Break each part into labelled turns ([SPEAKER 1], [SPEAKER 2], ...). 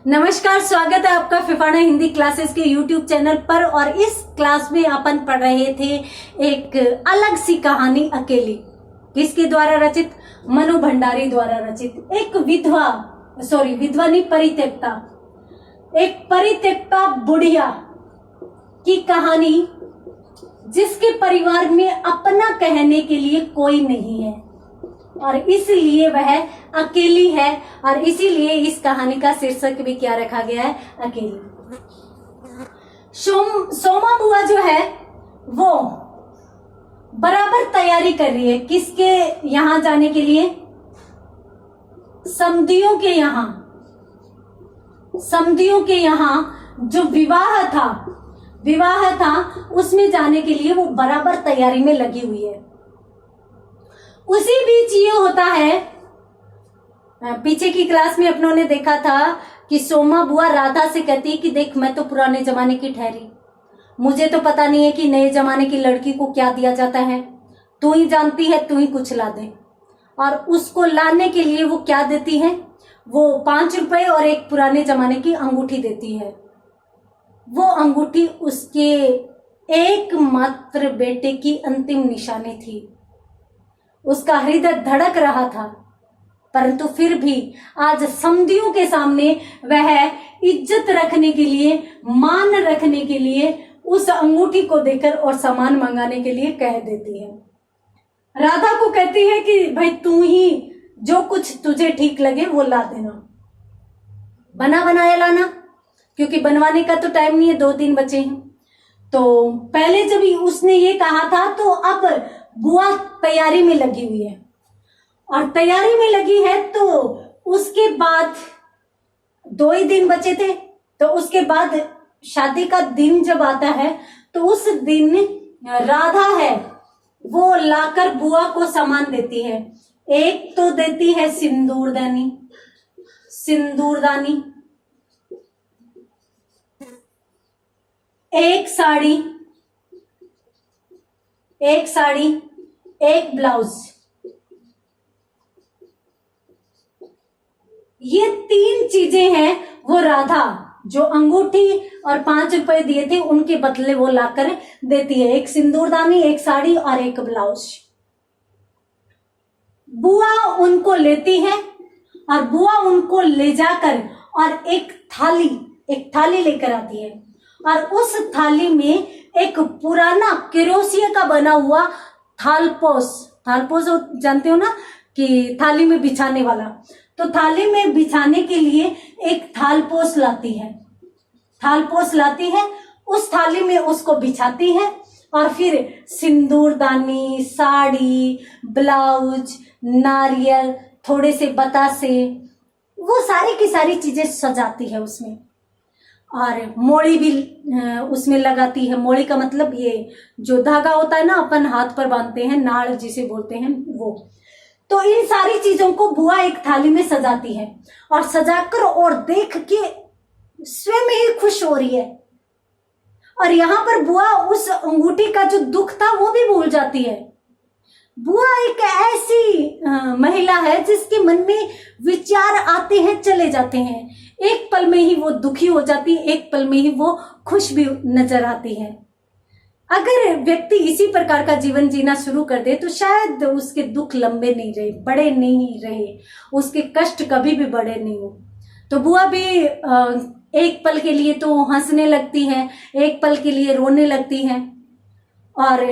[SPEAKER 1] नमस्कार, स्वागत है आपका फिफाना हिंदी क्लासेस के YouTube चैनल पर। और इस क्लास में अपन पढ़ रहे थे एक अलग सी कहानी अकेली। किसके द्वारा रचित? मनु भंडारी द्वारा रचित। एक विधवा नहीं, परित्यक्ता, एक परित्यक्ता बुढ़िया की कहानी, जिसके परिवार में अपना कहने के लिए कोई नहीं है और इसलिए वह अकेली है। और इसीलिए इस कहानी का शीर्षक भी क्या रखा गया है? अकेली। सोमा बुआ जो है वो बराबर तैयारी कर रही है। किसके यहाँ जाने के लिए? समधियों के यहाँ जो विवाह था उसमें जाने के लिए वो बराबर तैयारी में लगी हुई है। उसी बीच ये होता है, पीछे की क्लास में अपनों ने देखा था कि सोमा बुआ राधा से कहती है कि देख, मैं तो पुराने जमाने की ठहरी, मुझे तो पता नहीं है कि नए जमाने की लड़की को क्या दिया जाता है, तू ही जानती है, तू ही कुछ ला दे। और उसको लाने के लिए वो क्या देती है? वो 5 रुपए और एक पुराने जमाने की अंगूठी देती है। वो अंगूठी उसके एकमात्र बेटे की अंतिम निशानी थी। उसका हृदय धड़क रहा था, परंतु फिर भी आज समधियों के सामने वह इज्जत रखने के लिए, मान रखने के लिए उस अंगूठी को देकर और सामान मंगाने के लिए कह देती है। राधा को कहती है कि भाई तू ही जो कुछ तुझे ठीक लगे वो ला देना, बना बनाया लाना, क्योंकि बनवाने का तो टाइम नहीं है, 2-3 बच्चे हैं। तो पहले जब उसने ये कहा था तो अब बुआ तैयारी में लगी हुई है और तैयारी में लगी है। तो उसके बाद 2 ही दिन बचे थे। तो उसके बाद शादी का दिन जब आता है तो उस दिन राधा है वो लाकर बुआ को सामान देती है। एक तो देती है सिंदूरदानी, एक साड़ी, एक ब्लाउज। ये 3 चीजें हैं वो राधा जो अंगूठी और 5 रुपए दिए थे उनके बदले वो लाकर देती है। एक सिंदूरदानी, एक साड़ी और एक ब्लाउज। बुआ उनको लेती है और बुआ उनको ले जाकर और एक थाली लेकर आती है और उस थाली में एक पुराना केरोसिया का बना हुआ थालपोस जानते हो ना, कि थाली में बिछाने वाला। तो थाली में बिछाने के लिए एक थालपोस लाती है, उस थाली में उसको बिछाती है और फिर सिंदूरदानी, साड़ी, ब्लाउज, नारियल, थोड़े से बतासे, वो सारी की सारी चीजें सजाती है उसमें। और मोड़ी भी उसमें लगाती है। मोड़ी का मतलब ये जो धागा होता है ना, अपन हाथ पर बांधते हैं, नाड़ जिसे बोलते हैं वो। तो इन सारी चीजों को बुआ एक थाली में सजाती है और सजाकर और देख के स्वयं ही खुश हो रही है। और यहाँ पर बुआ उस अंगूठी का जो दुख था वो भी भूल जाती है। बुआ एक ऐसी महिला है जिसके मन में विचार आते हैं, चले जाते हैं। एक पल में ही वो दुखी हो जाती है, एक पल में ही वो खुश भी नजर आती है। अगर व्यक्ति इसी प्रकार का जीवन जीना शुरू कर दे तो शायद उसके दुख लंबे नहीं रहे, बड़े नहीं रहे, उसके कष्ट कभी भी बड़े नहीं हो। तो बुआ भी एक पल के लिए तो हंसने लगती है, एक पल के लिए रोने लगती है। और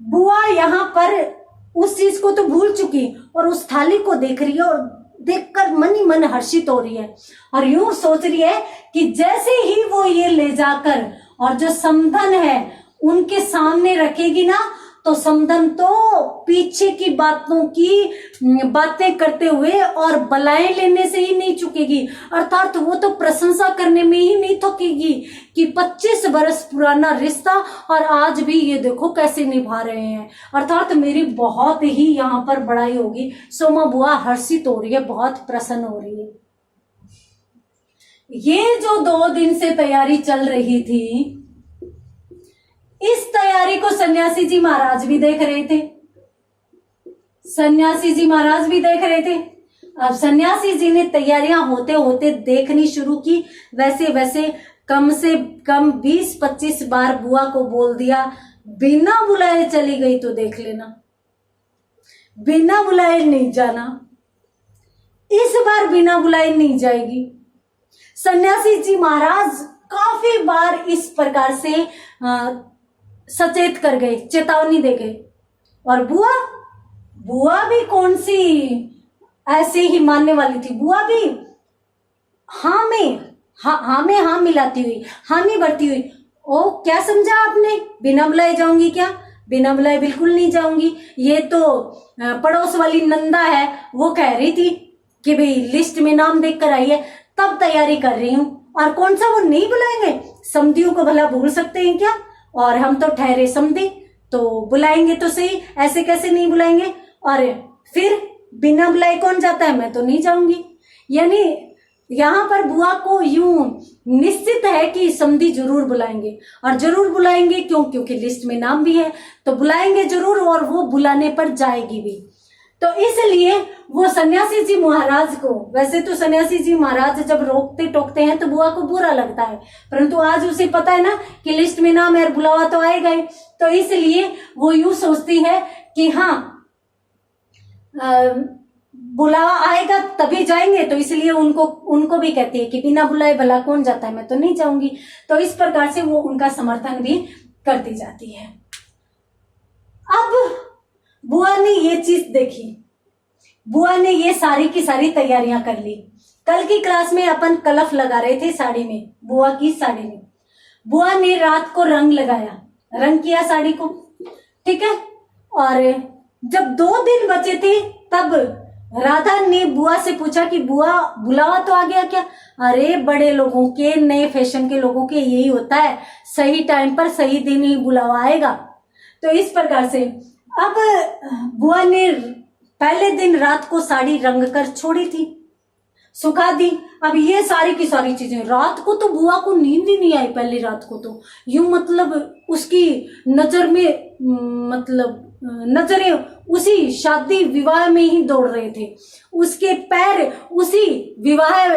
[SPEAKER 1] बुआ यहाँ पर उस चीज को तो भूल चुकी और उस थाली को देख रही है और देखकर मन ही मन हर्षित हो रही है और यूं सोच रही है कि जैसे ही वो ये ले जाकर और जो समधन है उनके सामने रखेगी ना, तो समधन तो पीछे की बातें करते हुए और बलाएं लेने से ही नहीं चुकेगी, अर्थात वो तो प्रशंसा करने में ही नहीं थकेगी कि 25 बरस पुराना रिश्ता और आज भी ये देखो कैसे निभा रहे हैं, अर्थात मेरी बहुत ही यहाँ पर बड़ाई होगी। सोमा बुआ हर्षित हो रही है, बहुत प्रसन्न हो रही है। ये जो 2 दिन से तैयारी चल रही थी, इस तैयारी को सन्यासी जी महाराज भी देख रहे थे। अब सन्यासी जी ने तैयारियां होते होते देखनी शुरू की। वैसे वैसे कम से कम 20-25 बार बुआ को बोल दिया, बिना बुलाए चली गई तो देख लेना, बिना बुलाए नहीं जाना, इस बार बिना बुलाए नहीं जाएगी। सन्यासी जी महाराज काफी बार इस प्रकार से सचेत कर गए, चेतावनी दे गए। और बुआ भी कौन सी ऐसे ही मानने वाली थी। बुआ भी हाँ में हाँ मिलाती हुई, हामी भरती हुई। ओ क्या समझा आपने, बिना बुलाए जाऊंगी क्या? बिना बुलाए बिल्कुल नहीं जाऊंगी। ये तो पड़ोस वाली नंदा है, वो कह रही थी कि भाई लिस्ट में नाम देख कर आई है, तब तैयारी कर रही हूँ। और कौन सा वो नहीं बुलाएंगे? समधियों को भला भूल सकते हैं क्या? और हम तो ठहरे समधी, तो बुलाएंगे तो सही, ऐसे कैसे नहीं बुलाएंगे? और फिर बिना बुलाए कौन जाता है? मैं तो नहीं जाऊंगी। यानी यहाँ पर बुआ को यूं निश्चित है कि समधी जरूर बुलाएंगे, और जरूर बुलाएंगे क्योंकि लिस्ट में नाम भी है, तो बुलाएंगे जरूर, और वो बुलाने पर जाएगी भी। तो इसलिए वो सन्यासी जी महाराज को, वैसे तो सन्यासी जी महाराज जब रोकते टोकते हैं तो बुआ को बुरा लगता है, परंतु आज उसे पता है ना कि लिस्ट में नाम है, बुलावा तो आएगा ही, तो इसलिए वो यूं सोचती है कि हाँ बुलावा आएगा तभी जाएंगे, तो इसलिए उनको भी कहती है कि बिना बुलाए भला कौन जाता है, मैं तो नहीं जाऊंगी। तो इस प्रकार से वो उनका समर्थन भी करती जाती है। अब बुआ ने ये चीज देखी, बुआ ने ये सारी की सारी तैयारियां कर ली। कल की क्लास में अपन कलफ लगा रहे थे साड़ी में, बुआ की साड़ी में। बुआ ने रात को रंग लगाया, रंग किया साड़ी को, ठीक है। और जब 2 दिन बचे थे तब राधा ने बुआ से पूछा कि बुआ बुलावा तो आ गया क्या? अरे बड़े लोगों के, नए फैशन के लोगों के यही होता है, सही टाइम पर सही दिन ही बुलावा आएगा। तो इस प्रकार से अब बुआ ने पहले दिन रात को साड़ी रंग कर छोड़ी थी, सुखा दी। अब ये सारी की सारी चीजें, रात को तो बुआ को नींद ही नहीं आई। पहली रात को तो यूं मतलब उसकी नजर में नजरें उसी शादी विवाह में ही दौड़ रहे थे, उसके पैर उसी विवाह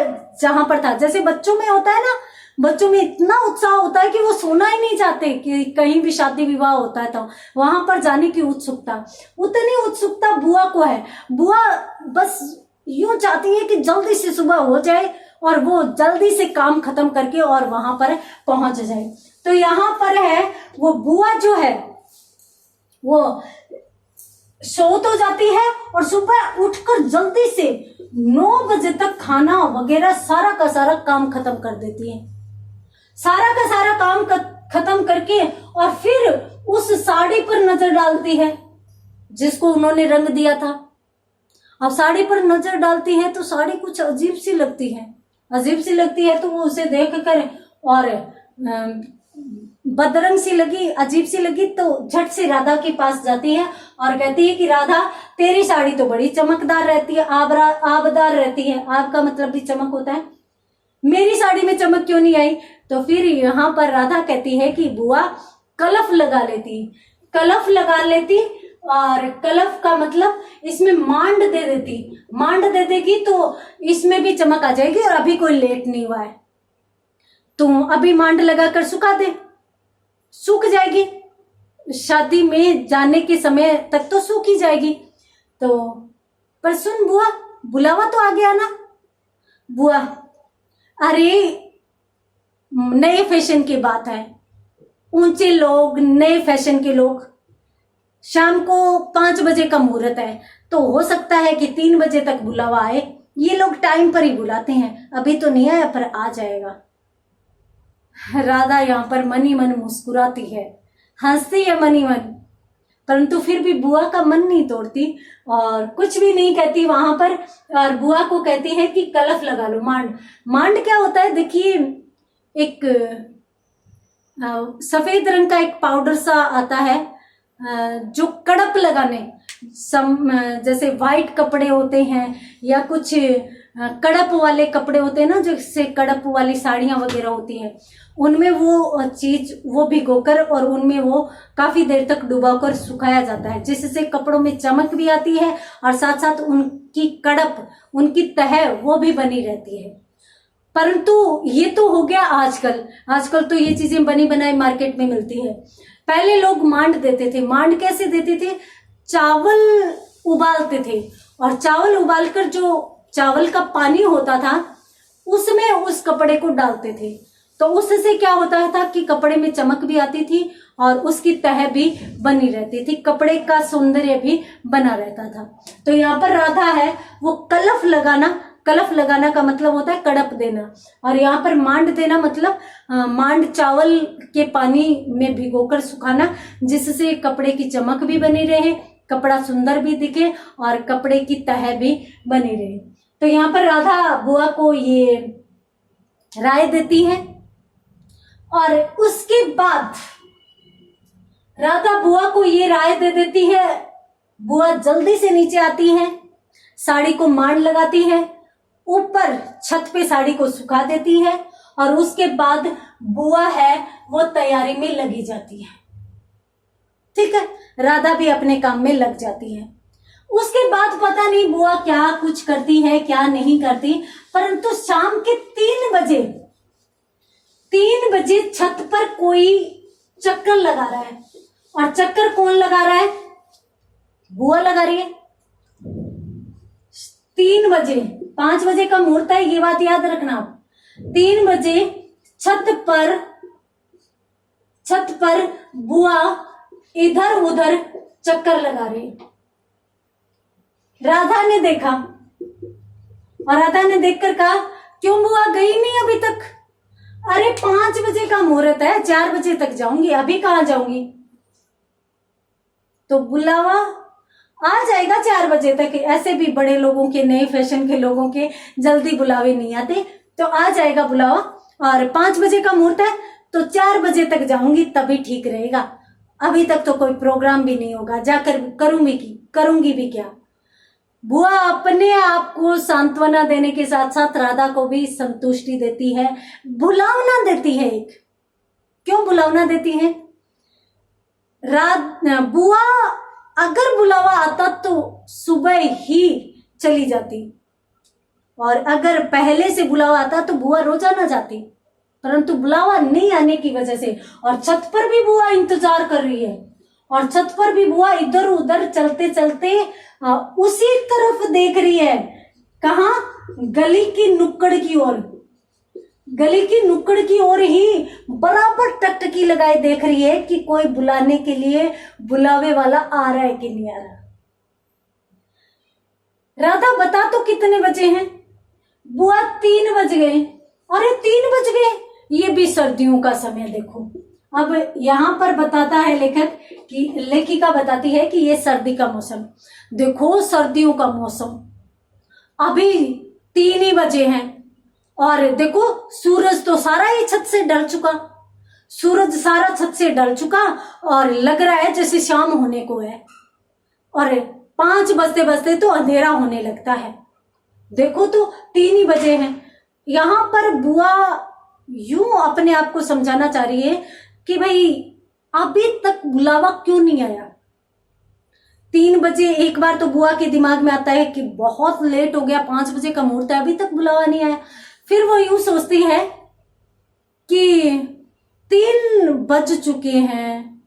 [SPEAKER 1] जहां पर था। जैसे बच्चों में होता है ना, बच्चों में इतना उत्साह होता है कि वो सोना ही नहीं चाहते कि कहीं भी शादी विवाह होता है तो वहां पर जाने की उत्सुकता, उतनी उत्सुकता बुआ को है। बुआ बस यूं चाहती है कि जल्दी से सुबह हो जाए और वो जल्दी से काम खत्म करके और वहां पर पहुंच जाए। तो यहाँ पर है वो बुआ जो है वो सो तो जाती है और सुबह उठकर जल्दी से 9 बजे तक खाना वगैरह सारा का सारा काम खत्म कर देती है। सारा का सारा काम खत्म करके और फिर उस साड़ी पर नजर डालती है जिसको उन्होंने रंग दिया था। अब साड़ी पर नजर डालती है तो साड़ी कुछ अजीब सी लगती है, अजीब सी लगती है, तो वो उसे देख कर और बदरंग सी लगी, अजीब सी लगी, तो झट से राधा के पास जाती है और कहती है कि राधा तेरी साड़ी तो बड़ी चमकदार रहती है, आबदार रहती है, आब का मतलब भी चमक होता है, मेरी साड़ी में चमक क्यों नहीं आई? तो फिर यहाँ पर राधा कहती है कि बुआ कलफ लगा लेती, कलफ लगा लेती, और कलफ का मतलब इसमें मांड दे देती, मांड दे देगी तो इसमें भी चमक आ जाएगी। और अभी कोई लेट नहीं हुआ है, तुम अभी मांड लगाकर सुखा दे, सूख जाएगी, शादी में जाने के समय तक तो सूख ही जाएगी। तो पर सुन बुआ, बुलावा तो आ गया ना। बुआ अरे नए फैशन की बात है, ऊंचे लोग, नए फैशन के लोग, शाम को 5 बजे का मुहूर्त है, तो हो सकता है कि 3 बजे तक बुलावा आए। ये लोग टाइम पर ही बुलाते हैं, अभी तो नहीं आया पर आ जाएगा। राधा यहाँ पर मन ही मन मुस्कुराती है, हंसती है मन ही मन, परंतु फिर भी बुआ का मन नहीं तोड़ती और कुछ भी नहीं कहती वहां पर। और बुआ को कहती है कि कलफ लगा लो, मांड। मांड क्या होता है? देखिए, एक सफेद रंग का एक पाउडर सा आता है जो कड़प लगाने, जैसे व्हाइट कपड़े होते हैं या कुछ कड़प वाले कपड़े होते हैं ना, जैसे कड़प वाली साड़ियां वगैरह होती हैं, उनमें वो चीज वो भिगोकर और उनमें वो काफी देर तक डुबाकर सुखाया जाता है, जिससे कपड़ों में चमक भी आती है और साथ साथ उनकी कड़प, उनकी तह वो भी बनी रहती है। परंतु ये तो हो गया आजकल तो ये चीजें बनी बनाई मार्केट में मिलती है। पहले लोग मांड देते थे। मांड कैसे देते थे? चावल उबालते थे और चावल उबालकर जो चावल का पानी होता था उसमें उस कपड़े को डालते थे, तो उससे क्या होता था कि कपड़े में चमक भी आती थी और उसकी तह भी बनी रहती थी, कपड़े का सौंदर्य भी बना रहता था। तो यहाँ पर राधा है वो कलफ लगाना का मतलब होता है कड़प देना, और यहाँ पर मांड देना मतलब मांड चावल के पानी में भिगोकर सुखाना, जिससे कपड़े की चमक भी बनी रहे, कपड़ा सुंदर भी दिखे और कपड़े की तह भी बनी रहे। तो यहाँ पर राधा बुआ को ये राय देती है और उसके बाद राधा बुआ को ये राय दे देती है। बुआ जल्दी से नीचे आती है, साड़ी को मांड लगाती है, ऊपर छत पे साड़ी को सुखा देती है और उसके बाद बुआ है वो तैयारी में लगी जाती है। ठीक है, राधा भी अपने काम में लग जाती है। उसके बाद पता नहीं बुआ क्या कुछ करती है क्या नहीं करती, परंतु शाम के 3 बजे छत पर कोई चक्कर लगा रहा है, और चक्कर कौन लगा रहा है? बुआ लगा रही है। 3 बजे, 5 बजे का मुहूर्त है, ये बात याद रखना। 3 बजे छत पर बुआ इधर उधर चक्कर लगा रही। राधा ने देखा और राधा ने देखकर कहा, क्यों बुआ गई नहीं अभी तक? अरे 5 बजे का मुहूर्त है, 4 बजे तक जाऊंगी, अभी कहाँ जाऊंगी? तो बुलावा आ जाएगा 4 बजे तक। ऐसे भी बड़े लोगों के, नए फैशन के लोगों के जल्दी बुलावे नहीं आते, तो आ जाएगा बुलावा। और 5 बजे का मुहूर्त है तो 4 बजे तक जाऊंगी, तभी ठीक रहेगा। अभी तक तो कोई प्रोग्राम भी नहीं होगा, जाकर करूंगी भी क्या? बुआ अपने आप को सांत्वना देने के साथ साथ राधा को भी संतुष्टि देती है, बुलावना देती है। क्यों बुलावना देती है? बुआ अगर बुलावा आता तो सुबह ही चली जाती, और अगर पहले से बुलावा आता तो बुआ रोजाना जाती, परंतु बुलावा नहीं आने की वजह से, और छत पर भी बुआ इंतजार कर रही है, और छत पर भी बुआ इधर उधर चलते चलते उसी तरफ देख रही है। कहा? गली की नुक्कड़ की ओर। गली की नुक्कड़ की ओर ही बराबर टकटकी लगाए देख रही है कि कोई बुलाने के लिए बुलावे वाला आ रहा है कि नहीं आ रहा। राधा बता तो कितने बजे हैं? बुआ 3 बज गए। अरे 3 बज गए, ये भी सर्दियों का समय देखो। अब यहाँ पर बताता है लेखिका बताती है कि ये सर्दी का मौसम, देखो सर्दियों का मौसम, अभी 3 ही बजे हैं और देखो सूरज तो सारा ही छत से ढल चुका, सूरज सारा छत से ढल चुका और लग रहा है जैसे शाम होने को है, और 5 बजते बजते तो अंधेरा होने लगता है। देखो तो 3 ही बजे हैं। यहाँ पर बुआ यूं अपने आप को समझाना चाह रही है कि भाई अभी तक बुलावा क्यों नहीं आया। 3 बजे एक बार तो बुआ के दिमाग में आता है कि बहुत लेट हो गया, 5 बजे का मुहूर्त है, अभी तक बुलावा नहीं आया। फिर वो यूं सोचती है कि 3 बज चुके हैं,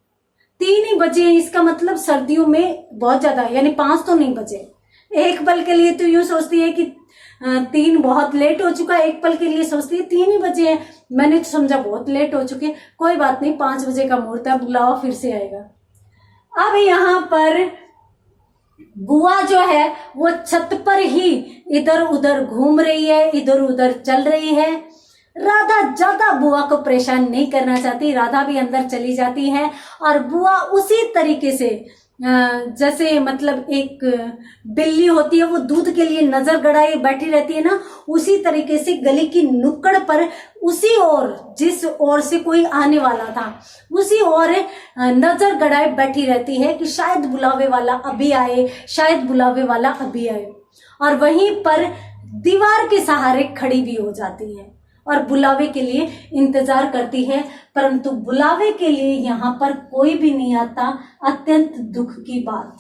[SPEAKER 1] 3 ही बजे, इसका मतलब सर्दियों में बहुत ज्यादा, यानी 5 तो नहीं बजे। एक पल के लिए तो यूं सोचती है कि 3 बहुत लेट हो चुका है, एक पल के लिए सोचती है 3 ही बजे हैं, मैंने तो समझा बहुत लेट हो चुके, कोई बात नहीं, 5 बजे का मुहूर्त है, बुलावा फिर से आएगा। अब यहाँ पर बुआ जो है वो छत पर ही इधर उधर घूम रही है, इधर उधर चल रही है। राधा ज्यादा बुआ को परेशान नहीं करना चाहती, राधा भी अंदर चली जाती है और बुआ उसी तरीके से जैसे मतलब एक बिल्ली होती है वो दूध के लिए नजर गड़ाए बैठी रहती है ना, उसी तरीके से गली की नुक्कड़ पर उसी ओर, जिस ओर से कोई आने वाला था उसी ओर नजर गड़ाए बैठी रहती है कि शायद बुलावे वाला अभी आए, शायद बुलावे वाला अभी आए। और वहीं पर दीवार के सहारे खड़ी भी हो जाती है और बुलावे के लिए इंतजार करती है, परंतु बुलावे के लिए यहाँ पर कोई भी नहीं आता। अत्यंत दुख की बात,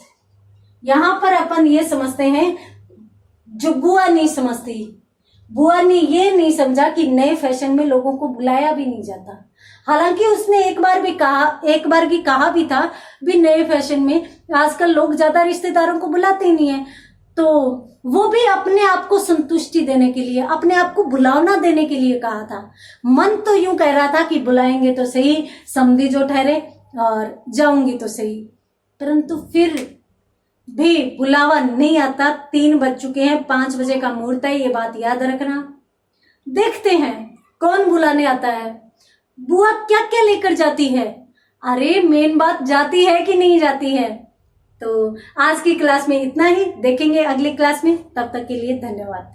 [SPEAKER 1] यहाँ पर अपन ये समझते हैं, जो बुआ नहीं समझती, बुआ ने ये नहीं समझा कि नए फैशन में लोगों को बुलाया भी नहीं जाता। हालांकि उसने एक बार की कहा भी था भी नए फैशन में आजकल लोग ज्यादा रिश्तेदारों को बुलाते ही नहीं है, तो वो भी अपने आप को संतुष्टि देने के लिए, अपने आप को बुलावना देने के लिए कहा था। मन तो यूं कह रहा था कि बुलाएंगे तो सही, समधी जो ठहरे और जाऊंगी तो सही, परंतु फिर भी बुलावा नहीं आता। 3 बज चुके हैं, 5 बजे का मुहूर्त है, ये बात याद रखना। देखते हैं कौन बुलाने आता है, बुआ क्या क्या लेकर जाती है। अरे मेन बात, जाती है कि नहीं जाती है। तो आज की क्लास में इतना ही, देखेंगे अगली क्लास में, तब तक के लिए धन्यवाद।